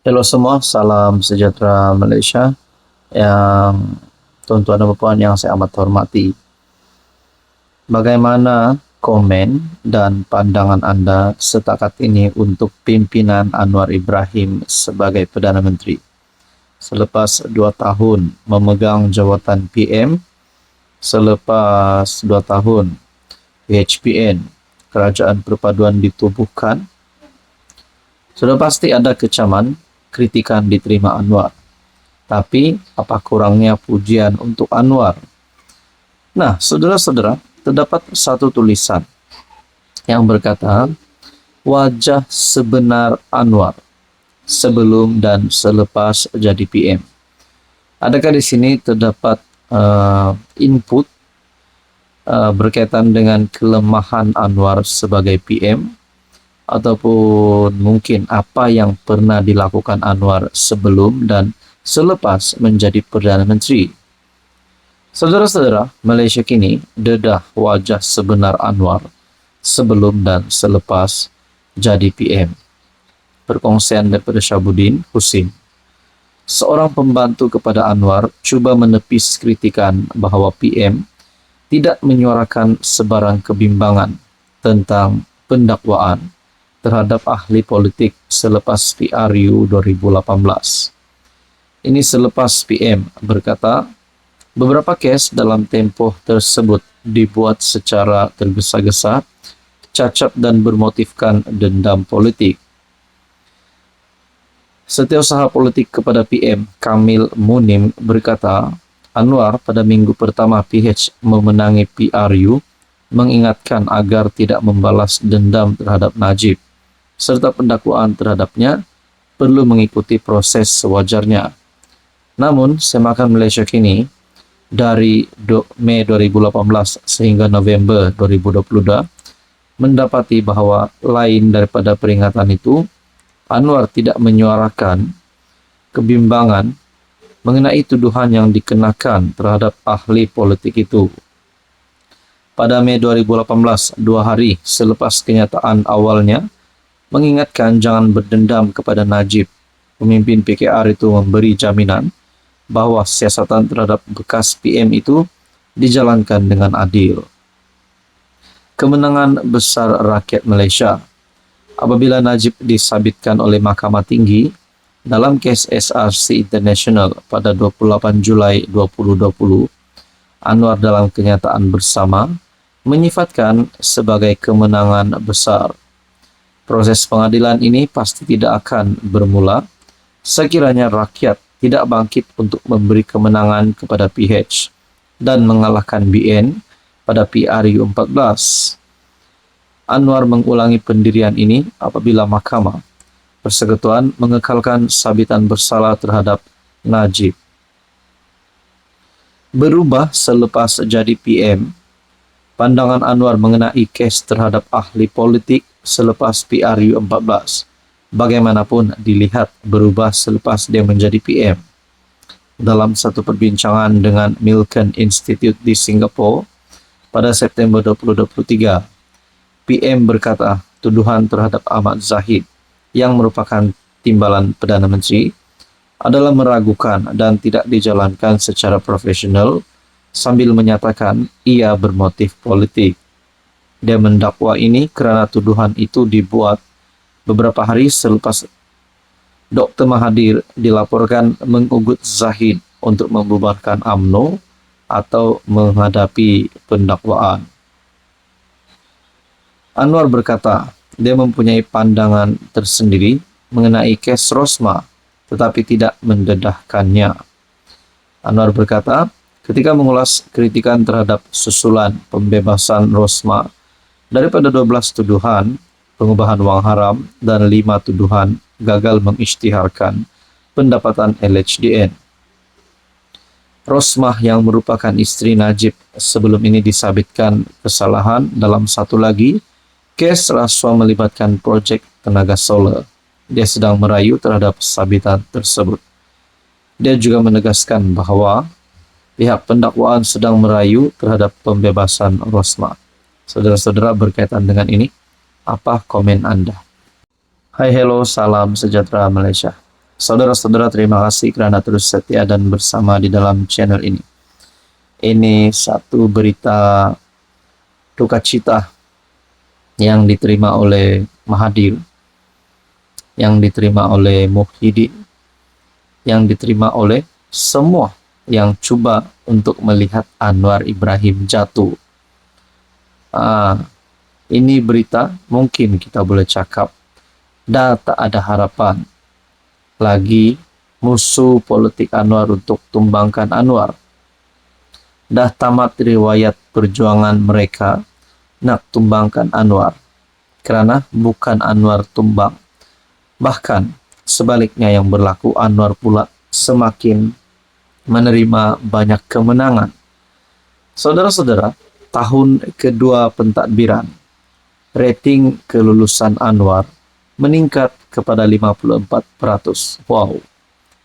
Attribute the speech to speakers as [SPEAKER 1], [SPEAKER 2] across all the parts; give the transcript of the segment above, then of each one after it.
[SPEAKER 1] Halo semua, salam sejahtera Malaysia yang tuan-tuan dan puan yang saya amat hormati. Bagaimana komen dan pandangan anda setakat ini untuk pimpinan Anwar Ibrahim sebagai Perdana Menteri? Selepas 2 tahun memegang jawatan PM, selepas 2 tahun PHPN, Kerajaan Perpaduan ditubuhkan, sudah pasti ada kecaman, kritikan diterima Anwar. Tapi, apa kurangnya pujian untuk Anwar? Nah, saudara-saudara, terdapat satu tulisan yang berkata, wajah sebenar Anwar sebelum dan selepas jadi PM. Adakah di sini terdapat input berkaitan dengan kelemahan Anwar sebagai PM? Ataupun mungkin apa yang pernah dilakukan Anwar sebelum dan selepas menjadi Perdana Menteri? Saudara-saudara, Malaysia kini dedah wajah sebenar Anwar sebelum dan selepas jadi PM. Perkongsian daripada Syabuddin Husin. Seorang pembantu kepada Anwar cuba menepis kritikan bahawa PM tidak menyuarakan sebarang kebimbangan tentang pendakwaan terhadap ahli politik selepas PRU 2018. Ini selepas PM berkata, beberapa kes dalam tempoh tersebut dibuat secara tergesa-gesa, cacat dan bermotifkan dendam politik. Setiausaha politik kepada PM, Kamil Munim berkata, Anwar pada minggu pertama PH memenangi PRU mengingatkan agar tidak membalas dendam terhadap Najib, serta pendakwaan terhadapnya perlu mengikuti proses sewajarnya. Namun, Semakan Malaysia kini, dari Mei 2018 sehingga November 2022, mendapati bahawa lain daripada peringatan itu, Anwar tidak menyuarakan kebimbangan mengenai tuduhan yang dikenakan terhadap ahli politik itu. Pada Mei 2018, 2 hari selepas kenyataan awalnya, mengingatkan jangan berdendam kepada Najib, pemimpin PKR itu memberi jaminan bahawa siasatan terhadap bekas PM itu dijalankan dengan adil. Kemenangan besar rakyat Malaysia apabila Najib disabitkan oleh Mahkamah Tinggi dalam kes SRC International pada 28 Julai 2020, Anwar dalam kenyataan bersama menyifatkan sebagai kemenangan besar. Proses pengadilan ini pasti tidak akan bermula sekiranya rakyat tidak bangkit untuk memberi kemenangan kepada PH dan mengalahkan BN pada PRU 14. Anwar mengulangi pendirian ini apabila Mahkamah Persekutuan mengekalkan sabitan bersalah terhadap Najib. Berubah selepas jadi PM, pandangan Anwar mengenai kes terhadap ahli politik selepas PRU 14 bagaimanapun dilihat berubah selepas dia menjadi PM. Dalam satu perbincangan dengan Milken Institute di Singapura pada September 2023, PM berkata tuduhan terhadap Ahmad Zahid yang merupakan timbalan Perdana Menteri adalah meragukan dan tidak dijalankan secara profesional sambil menyatakan ia bermotif politik. Dia mendakwa ini kerana tuduhan itu dibuat beberapa hari selepas Dr. Mahathir dilaporkan mengugut Zahid untuk membubarkan UMNO atau menghadapi pendakwaan. Anwar berkata, dia mempunyai pandangan tersendiri mengenai kes Rosmah, tetapi tidak mendedahkannya. Anwar berkata, ketika mengulas kritikan terhadap susulan pembebasan Rosmah daripada 12 tuduhan pengubahan wang haram dan 5 tuduhan gagal mengisytiharkan pendapatan LHDN. Rosmah yang merupakan isteri Najib sebelum ini disabitkan kesalahan dalam satu lagi kes rasuah melibatkan projek tenaga solar. Dia sedang merayu terhadap sabitan tersebut. Dia juga menegaskan bahawa pihak pendakwaan sedang merayu terhadap pembebasan Rosmah. Saudara-saudara, berkaitan dengan ini, apa komen anda? Hai, hello, salam sejahtera Malaysia. Saudara-saudara, terima kasih karena terus setia dan bersama di dalam channel ini. Ini satu berita duka cita yang diterima oleh Mahathir, yang diterima oleh Muhyiddin, yang diterima oleh semua yang coba untuk melihat Anwar Ibrahim jatuh. Ini berita mungkin kita boleh cakap dah tak ada harapan lagi musuh politik Anwar untuk tumbangkan Anwar. Dah tamat riwayat perjuangan mereka nak tumbangkan Anwar, kerana bukan Anwar tumbang. Bahkan sebaliknya yang berlaku, Anwar pula semakin menerima banyak kemenangan. Saudara-saudara, tahun kedua pentadbiran, rating kelulusan Anwar meningkat kepada 54%. Wow,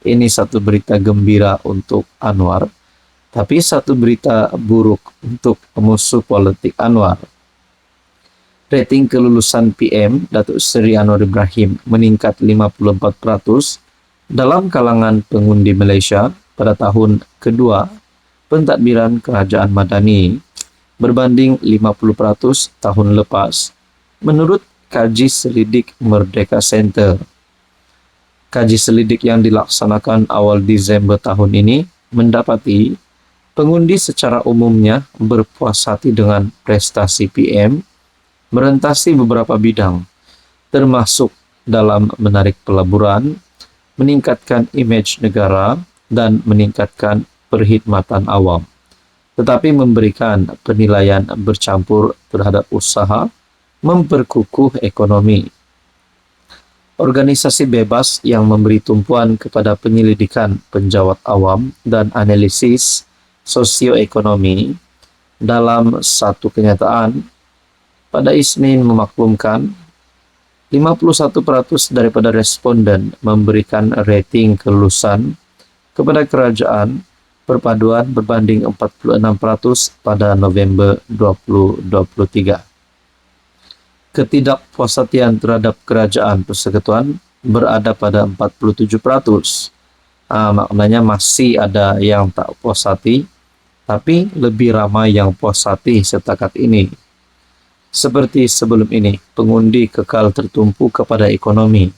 [SPEAKER 1] ini satu berita gembira untuk Anwar, tapi satu berita buruk untuk musuh politik Anwar. Rating kelulusan PM Datuk Seri Anwar Ibrahim meningkat 54% dalam kalangan pengundi Malaysia pada tahun kedua pentadbiran kerajaan Madani berbanding 50% tahun lepas, menurut kaji selidik Merdeka Center. Kaji selidik yang dilaksanakan awal Disember tahun ini mendapati pengundi secara umumnya berpuas hati dengan prestasi PM merentasi beberapa bidang, termasuk dalam menarik pelaburan, meningkatkan imej negara, dan meningkatkan perkhidmatan awam, tetapi memberikan penilaian bercampur terhadap usaha memperkukuh ekonomi. Organisasi bebas yang memberi tumpuan kepada penyelidikan penjawat awam dan analisis sosioekonomi dalam satu kenyataan pada Isnin memaklumkan 51% daripada responden memberikan rating kelulusan kepada kerajaan perpaduan berbanding 46% pada November 2023. Ketidakpuashatian terhadap kerajaan persekutuan berada pada 47%. Maknanya masih ada yang tak puas hati, tapi lebih ramai yang puas hati setakat ini. Seperti sebelum ini, pengundi kekal tertumpu kepada ekonomi,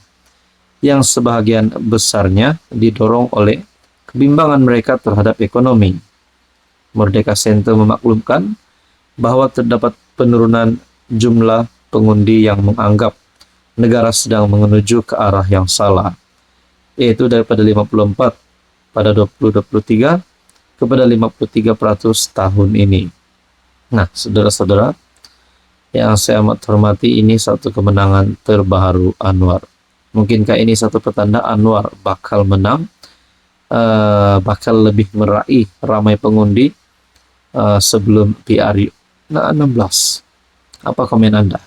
[SPEAKER 1] yang sebahagian besarnya didorong oleh kebimbangan mereka terhadap ekonomi. Merdeka Center memaklumkan bahawa terdapat penurunan jumlah pengundi yang menganggap negara sedang menuju ke arah yang salah, yaitu daripada 54 pada 2023 kepada 53% tahun ini. Nah, saudara-saudara yang saya amat hormati, ini satu kemenangan terbaru Anwar. Mungkinkah ini satu petanda Anwar bakal menang, bakal lebih meraih ramai pengundi sebelum PRU 16? Apa komen Anda?